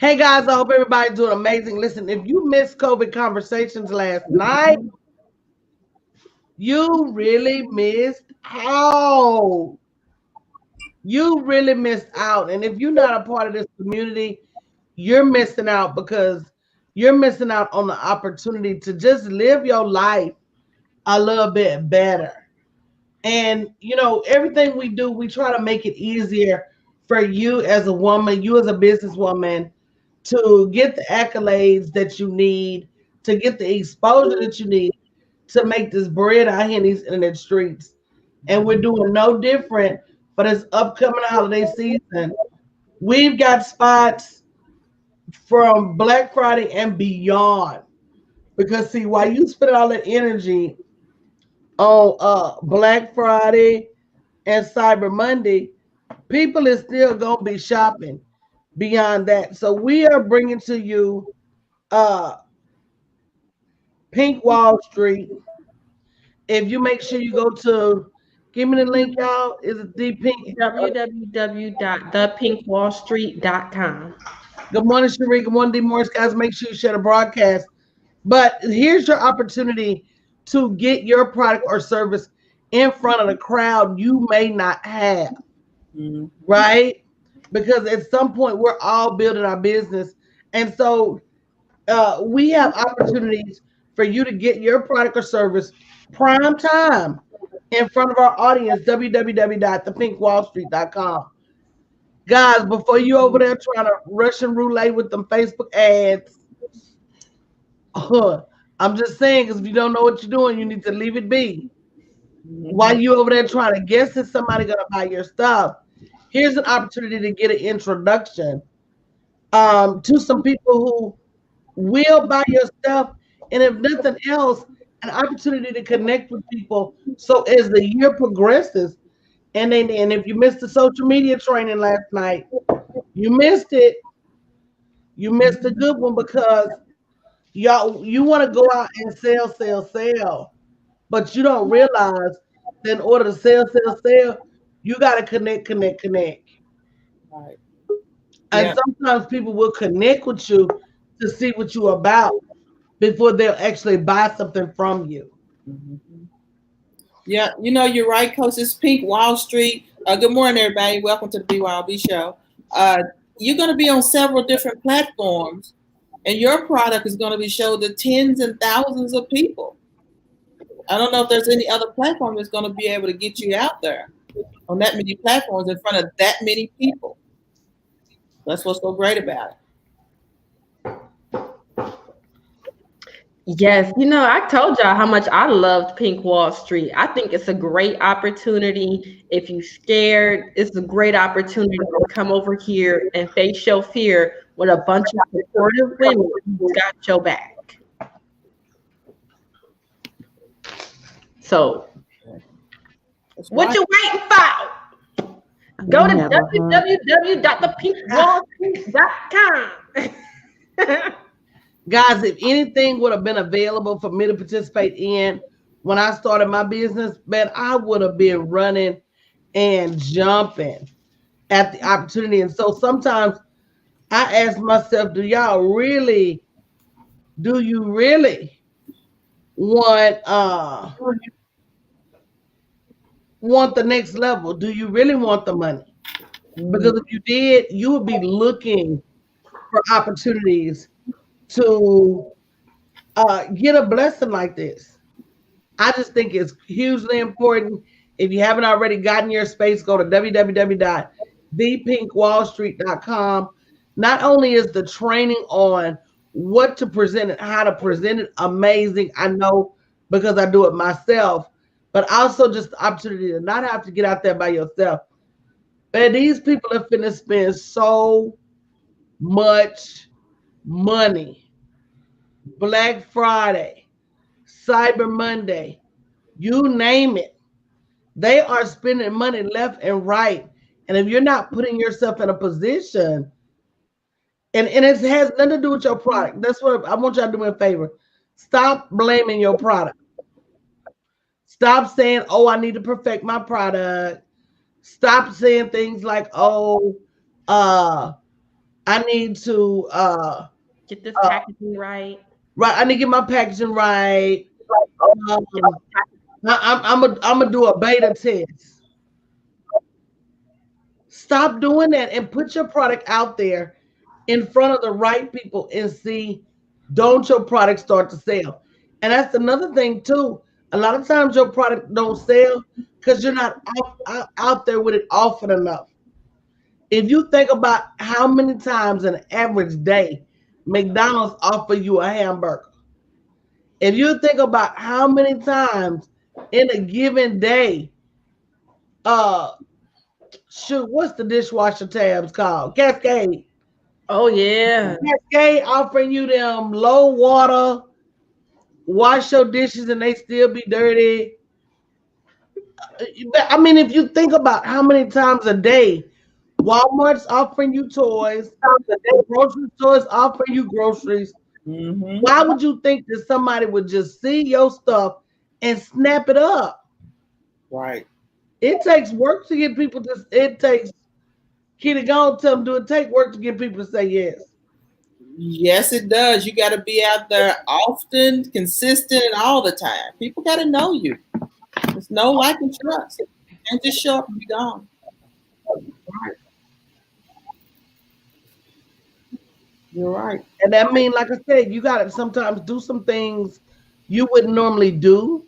Hey guys, I hope everybody's doing amazing. Listen, if you missed COVID conversations last night, you really missed out. You really missed out. And if you're not a part of this community, you're missing out because you're missing out on the opportunity to just live your life a little bit better. And everything we do, we try to make it easier for you as a woman, you as a businesswoman, to get the accolades that you need, to get the exposure that you need to make this bread out here in these internet streets. And we're doing no different for this upcoming holiday season. We've got spots from Black Friday and beyond. Because see, while you spend all that energy on Black Friday and Cyber Monday, people is still gonna be shopping beyond that. So we are bringing to you uh Pink Wall Street. If you make sure you go to, give me the link, y'all. Is it the Pink? www.thepinkwallstreet.com. Good morning, Cherie. Good morning, D. Morris, guys. Make sure you share the broadcast. But here's your opportunity to get your product or service in front of the crowd you may not have, right? Because at some point we're all building our business, and so we have opportunities for you to get your product or service prime time in front of our audience, www.thepinkwallstreet.com. Guys, before you over there trying to Russian roulette with them Facebook ads, I'm just saying, because if you don't know what you're doing, you need to leave it be. While you over there trying to guess if somebody gonna buy your stuff, here's an opportunity to get an introduction to some people who will buy your stuff, and if nothing else, an opportunity to connect with people. So as the year progresses, and if you missed the social media training last night, you missed it. You missed a good one because y'all you want to go out and sell, but you don't realize that in order to sell, you got to connect. Right. And Yeah. sometimes people will connect with you to see what you're about before they'll actually buy something from you. Mhm. Yeah, you're right, Coach. It's Pink Wall Street. Good morning, everybody. Welcome to the BYOB show. Uh, you're going to be on several different platforms, and your product is going to be shown to tens and thousands of people. I don't know if there's any other platform that's going to be able to get you out there on that many platforms in front of that many people. That's what's so great about Yes, I told y'all how much I loved Pink Wall Street. I think it's a great opportunity. If you're scared, it's a great opportunity to come over here and face your fear with a bunch of supportive women who's got your back. So, it. That's what right. you waiting for? Go to www.thepinkwallstreet.com. Guys, if anything would have been available for me to participate in when I started my business, man, I would have been running and jumping at the opportunity. And so sometimes I ask myself, do you really want want the next level? Do you really want the money? Because if you did, you would be looking for opportunities to get a blessing like this. I just think it's hugely important. If you haven't already gotten your space, go to www.thepinkwallstreet.com. Not only is the training on what to present and how to present it amazing, I know because I do it myself, but also just the opportunity to not have to get out there by yourself. And these people are finna spend so much money. Black Friday, Cyber Monday, you name it. They are spending money left and right. And if you're not putting yourself in a position, and it has nothing to do with your product. That's what I want y'all to do me a favor. Stop blaming your product. Stop saying, oh, I need to perfect my product. Stop saying things like, oh, uh, I need to Get this packaging right. right. I need to get my packaging right. Um, I'm gonna do a beta test. Stop doing that and put your product out there in front of the right people and see, don't your product start to sell? And that's another thing too. A lot of times your product don't sell because you're not out there with it often enough. If you think about how many times in an average day McDonald's offer you a hamburger, if you think about how many times in a given day, uh, shoot, what's the dishwasher tabs called? Cascade. Oh yeah. Cascade offering you them low water, wash your dishes and they still be dirty. I mean, if you think about how many times a day Walmart's offering you toys, the grocery stores offering you groceries, why would you think that somebody would just see your stuff and snap it up? Right. It takes work to get people to. It takes Kitty Gone tell them, do it take work to get people to say yes? Yes, it does. You got to be out there often, consistent, and all the time. People got to know you. There's no like and trust. You can't just show up and be gone. Right. You're right. And that means, like I said, you got to sometimes do some things you wouldn't normally do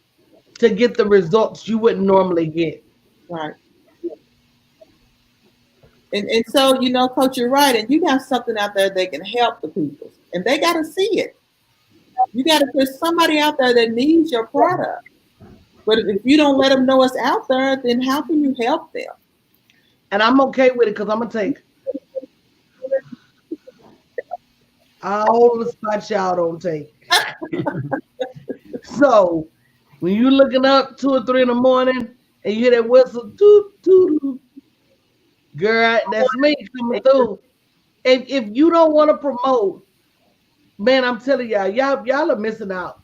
to get the results you wouldn't normally get. Right. And so, you know, Coach, you're right. And you got something out there that can help the people. And they got to see it. You got to put somebody out there that needs your product. But if you don't let them know it's out there, then how can you help them? And I'm okay with it because I'm going to take all the spots y'all don't take. So when you looking up 2 or 3 in the morning and you hear that whistle, toot, toot, toot, girl, that's me coming through. And if you don't want to promote, man, I'm telling y'all are missing out.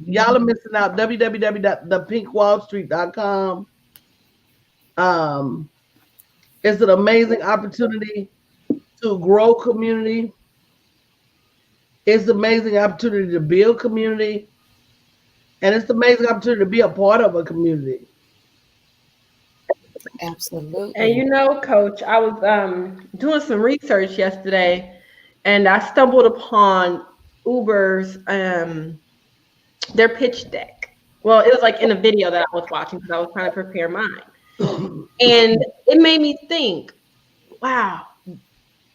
Y'all are missing out. www.thepinkwallstreet.com. It's an amazing opportunity to grow community. It's an amazing opportunity to build community. And it's an amazing opportunity to be a part of a community. Absolutely. And you know, Coach, I was doing some research yesterday, and I stumbled upon Uber's their pitch deck. Well, it was like in a video that I was watching because I was trying to prepare mine, and it made me think, wow,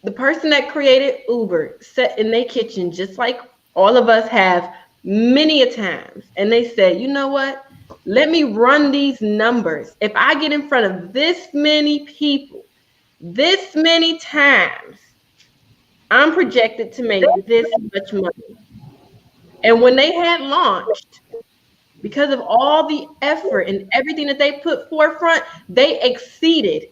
the person that created Uber sat in their kitchen just like all of us have many a times, and they said, you know what? Let me run these numbers. If I get in front of this many people, this many times, I'm projected to make this much money. And when they had launched, because of all the effort and everything that they put forefront, they exceeded.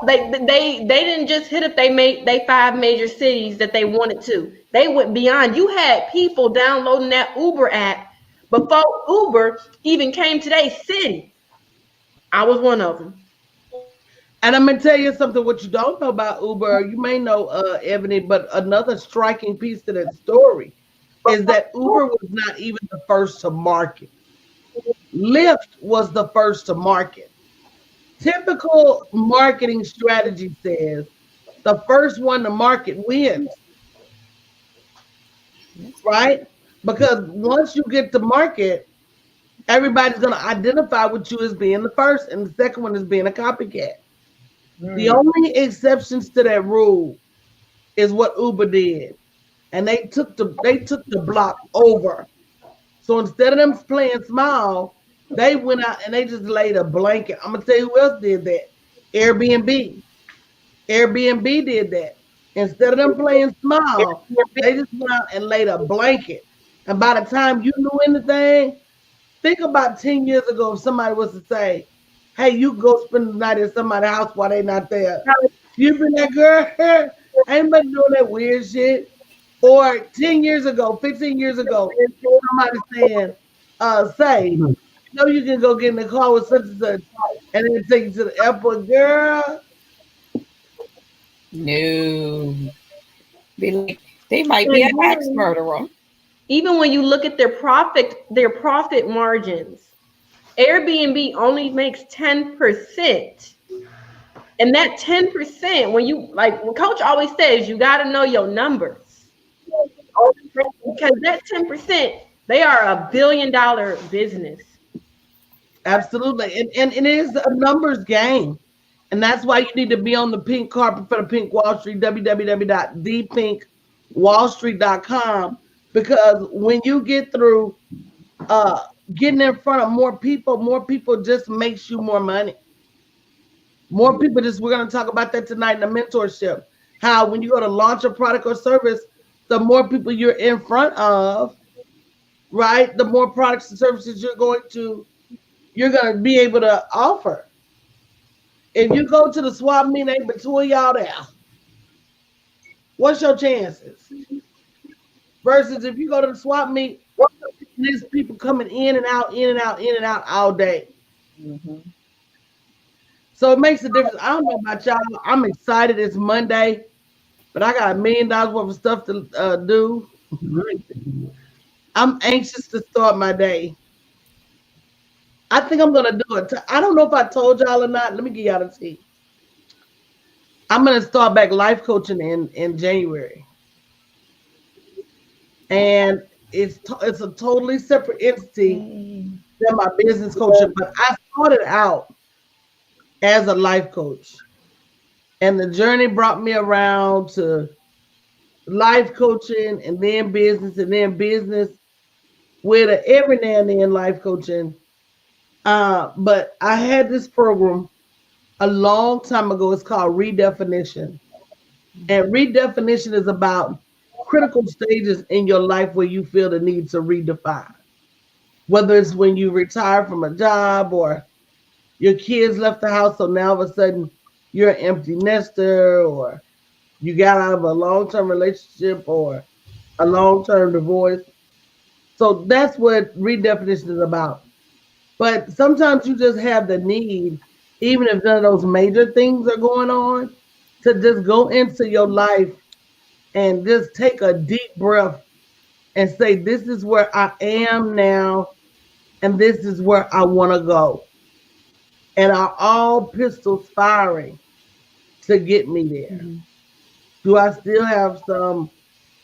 They didn't just hit if they made they 5 major cities that they wanted to. They went beyond. You had people downloading that Uber app before Uber even came to their city. I was one of them. And I'm gonna tell you something. What you don't know about Uber, you may know, Ebony, but another striking piece to that story is that Uber was not even the first to market. Lyft was the first to market. Typical marketing strategy says the first one to market wins, right? Because once you get to market, everybody's going to identify with you as being the first, and the second one is being a copycat. The only exceptions to that rule is what Uber did, and they took the block over. So instead of them playing small, they went out and they just laid a blanket. I'm gonna tell you who else did that. Airbnb. Airbnb did that. Instead of them playing small, they just went out and laid a blanket. And by the time you knew anything, think about 10 years ago, if somebody was to say, hey, you go spend the night at somebody's house while they not there. You been that girl? Ain't been doing that weird shit. Or 10 years ago, 15 years ago, somebody saying, say, you know, you can go get in the car with such and such, and then take you to the airport, girl. No. Be like, they might be an axe murderer. Even when you look at their profit margins, Airbnb only makes 10%. And that 10%, when you like what Coach always says, you got to know your numbers. Because that 10%, they are a $1 billion business. Absolutely. And it is a numbers game. And that's why you need to be on the pink carpet for the Pink Wall Street, www.thepinkwallstreet.com. Because when you get through getting in front of more people just makes you more money. More people we're going to talk about that tonight in the mentorship. How when you go to launch a product or service, the more people you're in front of, right? The more products and services you're going to be able to offer. If you go to the swap meet, ain't but two of y'all there. What's your chances? Versus if you go to the swap meet, there's people coming in and out all day. Mm-hmm. So it makes a difference. I don't know about y'all. I'm excited. It's Monday, but I got $1 million worth of stuff to do. I'm anxious to start my day. I think I'm gonna do it. I don't know if I told y'all or not. Let me give y'all the tea. I'm gonna start back life coaching in January, and it's a totally separate entity than my business coaching. But I started out as a life coach, and the journey brought me around to life coaching, and then business with every now and then life coaching. But I had this program a long time ago. It's called Redefinition. And redefinition is about critical stages in your life where you feel the need to redefine. Whether it's when you retire from a job or your kids left the house, so now all of a sudden you're an empty nester, or you got out of a long-term relationship or a long-term divorce. So that's what redefinition is about. But sometimes you just have the need, even if none of those major things are going on, to just go into your life and just take a deep breath and say, this is where I am now, and this is where I want to go. And are all pistols firing to get me there? Mm-hmm. Do I still have some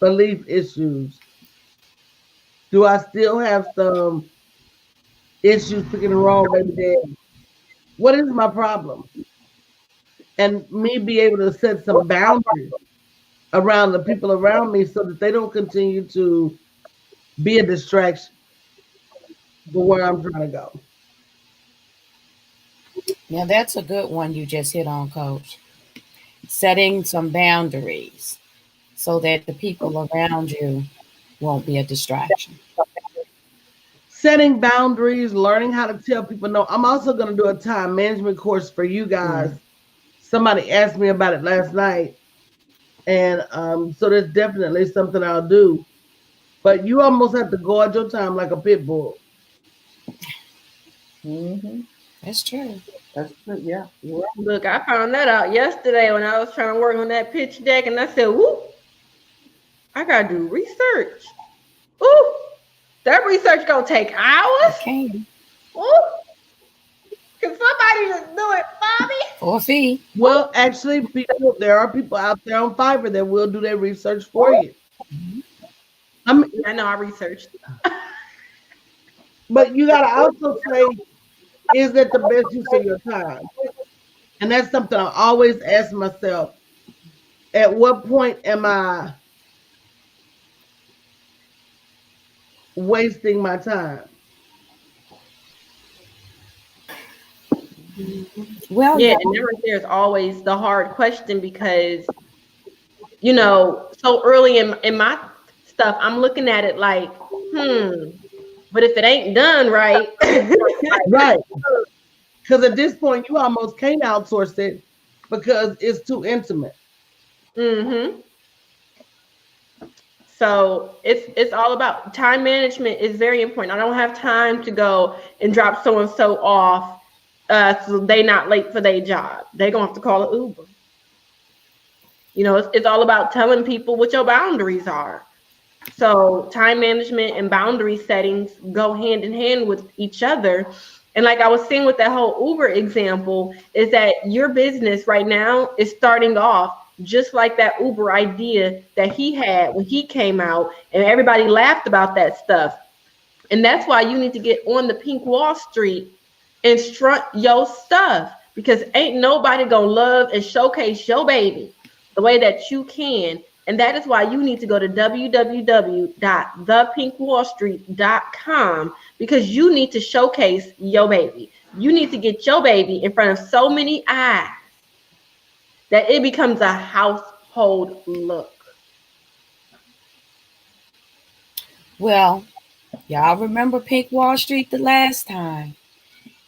belief issues? Do I still have some issues picking the wrong baby daddy? What is my problem? And me be able to set some boundaries around the people around me so that they don't continue to be a distraction for where I'm trying to go. Now that's a good one you just hit on, Coach. Setting some boundaries so that the people around you won't be a distraction. Setting boundaries, learning how to tell people no. I'm also going to do a time management course for you guys. Mm-hmm. Somebody asked me about it last night. And so there's definitely something I'll do. But you almost have to guard your time like a pit bull. Mm-hmm. That's true. That's true. Yeah. Look, I found that out yesterday when I was trying to work on that pitch deck, and I said, "Whoop, I gotta do research. Ooh, that research gonna take hours. Okay. Ooh, can somebody just do it for me? For a fee." Well, actually, there are people out there on Fiverr that will do their research for you. I know I researched. But you gotta also say, is that the best use of your time? And that's something I always ask myself. At what point am I wasting my time? Well, yeah, and there's always the hard question because, you know, so early in my stuff, I'm looking at it like, but if it ain't done right, right. Because at this point, you almost can't outsource it because it's too intimate. Mm-hmm. So it's all about time management is very important. I don't have time to go and drop so and so off so they not late for their job. They're gonna have to call an Uber. You know, it's all about telling people what your boundaries are. So time management and boundary settings go hand in hand with each other. And like I was saying with that whole Uber example, is that your business right now is starting off just like that Uber idea that he had when he came out, and everybody laughed about that stuff. And that's why you need to get on the Pink Wall Street and strut your stuff, because ain't nobody gonna love and showcase your baby the way that you can. And that is why you need to go to www.thepinkwallstreet.com, because you need to showcase your baby. You need to get your baby in front of so many eyes that it becomes a household look. Well, y'all remember Pink Wall Street the last time.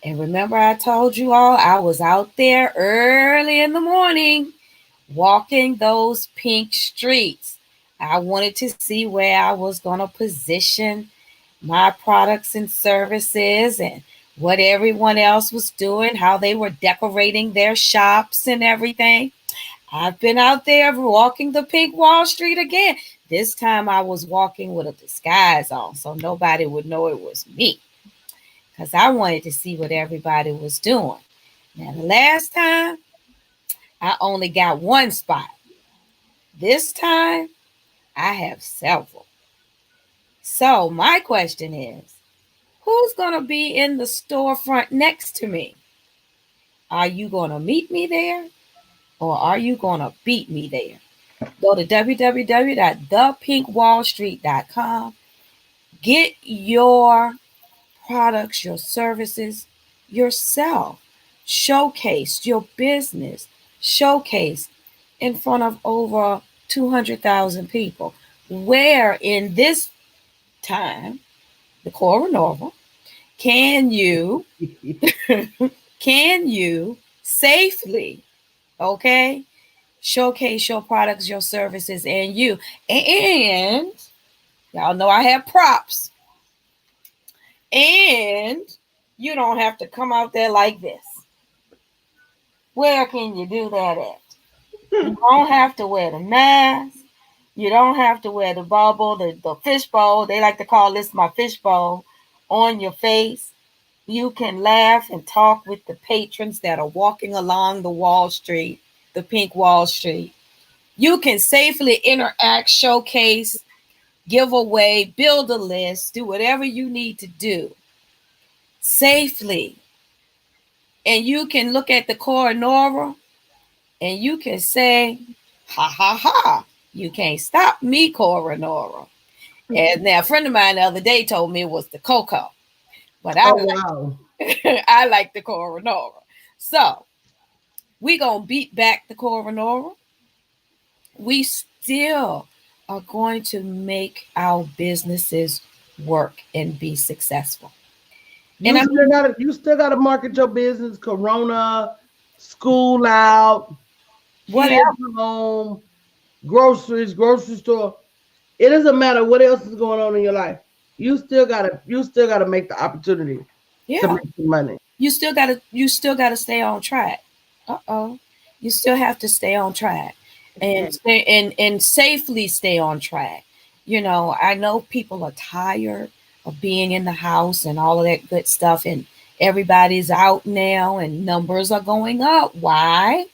And remember I told you all I was out there early in the morning walking those pink streets. I wanted to see where I was going to position my products and services and what everyone else was doing, how they were decorating their shops and everything. I've been out there walking the Pink Wall Street again. This time I was walking with a disguise on so nobody would know it was me, because I wanted to see what everybody was doing. Now, the last time, I only got one spot. This time, I have several. So my question is, who's going to be in the storefront next to me? Are you going to meet me there, or are you going to beat me there? Go to www.thepinkwallstreet.com. Get your products, your services, yourself. Showcase your business. Showcase in front of over 200,000 people. Where in this time, the Cora Norval, can you safely, okay, showcase your products, your services, and you. And y'all know I have props. And you don't have to come out there like this. Where can you do that at? You don't have to wear the mask. You don't have to wear the bubble, the fishbowl. They like to call this my fishbowl on your face. You can laugh and talk with the patrons that are walking along the Wall Street, the Pink Wall Street. You can safely interact, showcase, give away, build a list, do whatever you need to do safely. And you can look at the Cora Norval and you can say, ha, ha, ha, you can't stop me, Cora Norval. And now a friend of mine the other day told me it was the Coco. But I like the Cora Norval. So we're going to beat back the Cora Norval. We still are going to make our businesses work and be successful. You still got to market your business. Corona, school out, whatever, home, groceries, grocery store. It doesn't matter what else is going on in your life. You still gotta make the opportunity to make some money. You still gotta stay on track. You still have to stay on track and and safely stay on track. You know, I know people are tired of being in the house and all of that good stuff, and everybody's out now and numbers are going up. Why?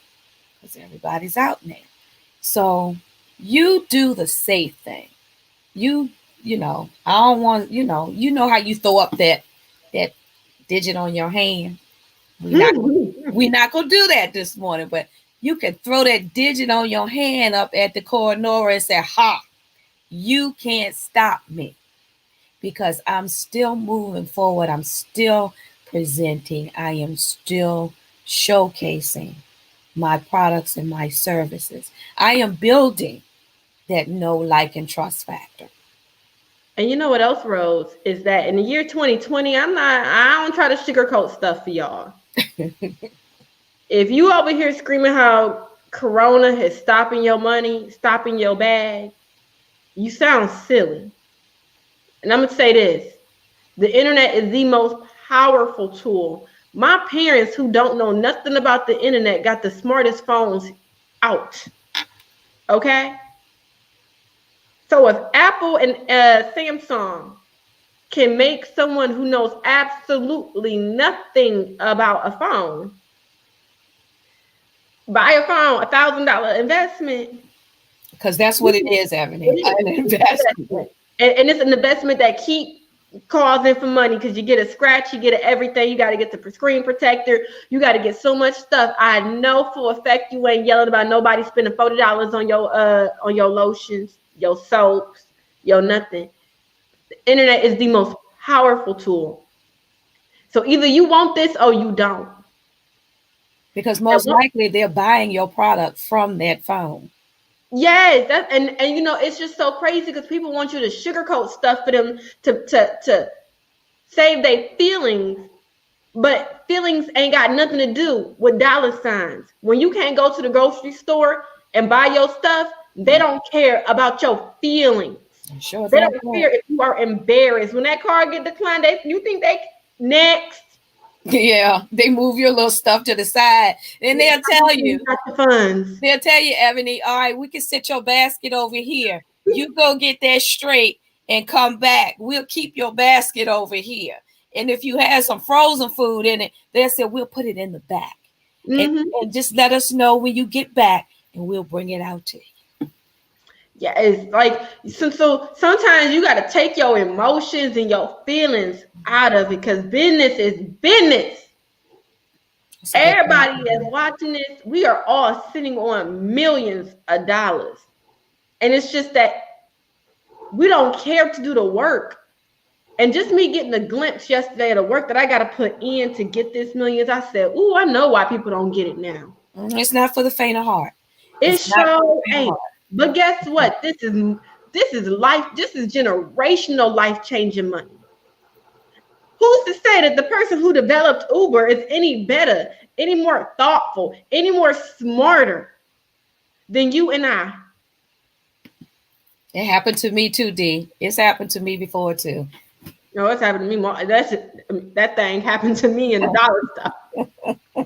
Because everybody's out now. So you do the safe thing. You know, I don't want, you know how you throw up that digit on your hand. We're not gonna do that this morning, but you can throw that digit on your hand up at the Cora Norval and say, ha, you can't stop me, because I'm still moving forward. I'm still presenting. I am still showcasing my products and my services. I am building that know, like, and trust factor. And you know what else, Rose, is that in the year 2020, I don't try to sugarcoat stuff for y'all. If you over here screaming how Corona is stopping your money, stopping your bag, you sound silly. And I'm going to say this. The internet is the most powerful tool. My parents, who don't know nothing about the internet, got the smartest phones out. Okay. So if Apple and Samsung can make someone who knows absolutely nothing about a phone buy a phone, $1,000 investment. Because that's what it is, Ebony. An investment. And it's an investment that keep causing for money because you get a scratch, you get everything. You got to get the screen protector. You got to get so much stuff. I know for a fact you ain't yelling about nobody spending $40 on your lotions, your soaps, your nothing. The internet is the most powerful tool. So either you want this or you don't. Because most likely they're buying your product from that phone. Yes, and you know, it's just so crazy because people want you to sugarcoat stuff for them to save their feelings, but feelings ain't got nothing to do with dollar signs. When you can't go to the grocery store and buy your stuff, they don't care about your feelings. Sure, they don't care if you are embarrassed. When that card get declined, you think they next. Yeah, they move your little stuff to the side, and they'll tell you. They'll tell you, Ebony, all right, we can set your basket over here. You go get that straight and come back. We'll keep your basket over here. And if you have some frozen food in it, they'll say, we'll put it in the back. And just let us know when you get back, and we'll bring it out to you. Yeah, it's like, so sometimes you got to take your emotions and your feelings out of it because business is business. Everybody that's watching this, we are all sitting on millions of dollars. And it's just that we don't care to do the work. And just me getting a glimpse yesterday of the work that I got to put in to get this millions, I said, ooh, I know why people don't get it now. It's not for the faint of heart. It's so ain't. But guess what? This is life. This is generational life-changing money. Who's to say that the person who developed Uber is any better, any more thoughtful, any more smarter than you and I? It happened to me too, D. It's happened to me before too. No, it's happened to me more. That thing happened to me in the dollar stuff. Wait a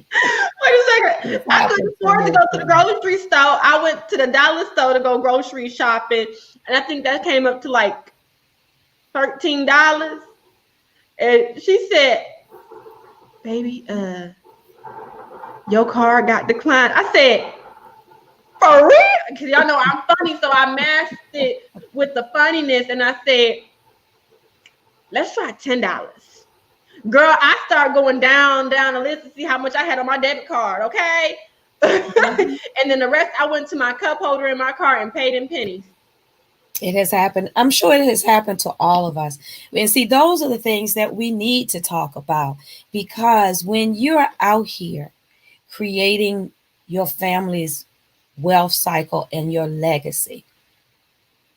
second. I couldn't afford to go to the grocery store. I went to the dollar store to go grocery shopping, and I think that came up to like $13. And she said, "Baby, your card got declined." I said, "For real?" Because y'all know I'm funny, so I masked it with the funniness, and I said, "Let's try $10." Girl, I start going down the list to see how much I had on my debit card, okay? And then the rest, I went to my cup holder in my car and paid in pennies. It has happened. I'm sure it has happened to all of us. And see, those are the things that we need to talk about, because when you're out here creating your family's wealth cycle and your legacy,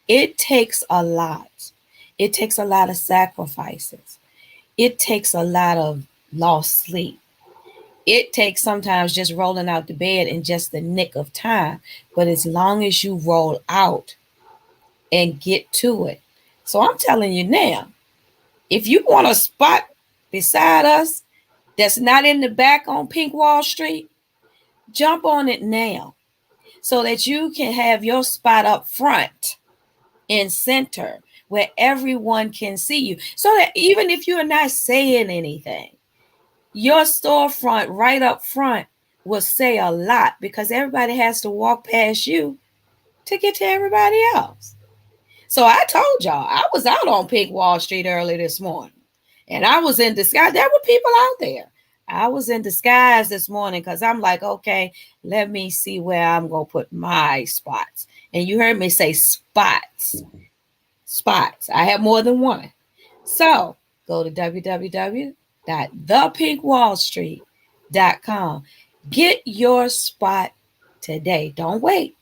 it takes a lot. It takes a lot of sacrifices. It takes a lot of lost sleep. It takes sometimes just rolling out the bed in just the nick of time. But as long as you roll out and get to it. So I'm telling you now, if you want a spot beside us that's not in the back on Pink Wall Street, jump on it now so that you can have your spot up front in center where everyone can see you. So that even if you're not saying anything, your storefront right up front will say a lot, because everybody has to walk past you to get to everybody else. So I told y'all, I was out on Pink Wall Street early this morning, and I was in disguise. There were people out there. I was in disguise this morning because I'm like, okay, let me see where I'm going to put my spots. And you heard me say spots. Spots. I have more than one. So go to www.thepinkwallstreet.com. Get your spot today. Don't wait.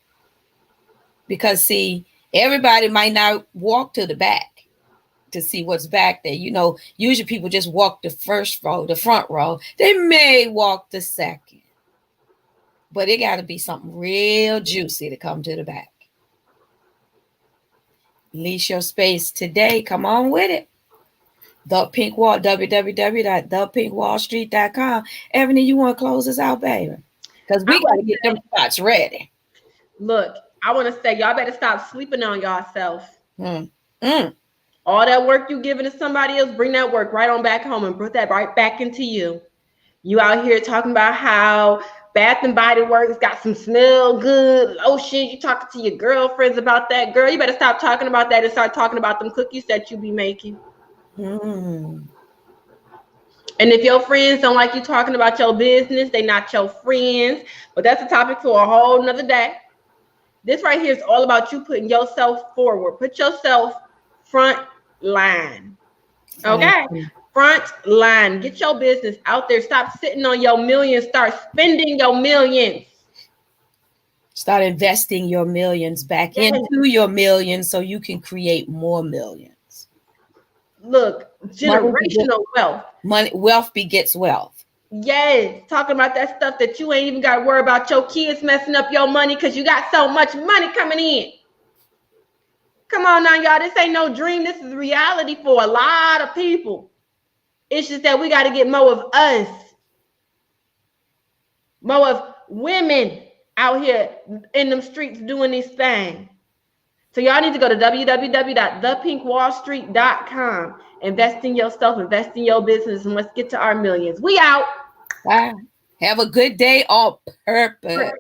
Because see, everybody might not walk to the back to see what's back there. You know, usually people just walk the first row, the front row. They may walk the second. But it got to be something real juicy to come to the back. Lease your space today. Come on with it. www.thepinkwallstreet.com. Ebony, you want to close us out, baby? Because we got to get them spots ready. Look, I want to say y'all better stop sleeping on yourself. Mm. Mm. All that work you giving to somebody else, bring that work right on back home and put that right back into you. You out here talking about how Bath and Body Works got some smell good lotion. You talking to your girlfriends about that. Girl, you better stop talking about that and start talking about them cookies that you be making. Mm. And if your friends don't like you talking about your business, they not your friends. But that's a topic for a whole nother day. This right here is all about you putting yourself forward. Put yourself front line. Okay? Front line. Get your business out there. Stop sitting on your millions. Start spending your millions. Start investing your millions back into your millions so you can create more millions. Look, generational wealth. Wealth begets wealth. Yes, talking about that stuff that you ain't even got to worry about your kids messing up your money because you got so much money coming in. Come on now, y'all. This ain't no dream. This is reality for a lot of people. It's just that we got to get more of us. More of women out here in them streets doing these things. So y'all need to go to www.thepinkwallstreet.com. Invest in yourself, invest in your business, and let's get to our millions. We out. Wow. Have a good day on purpose.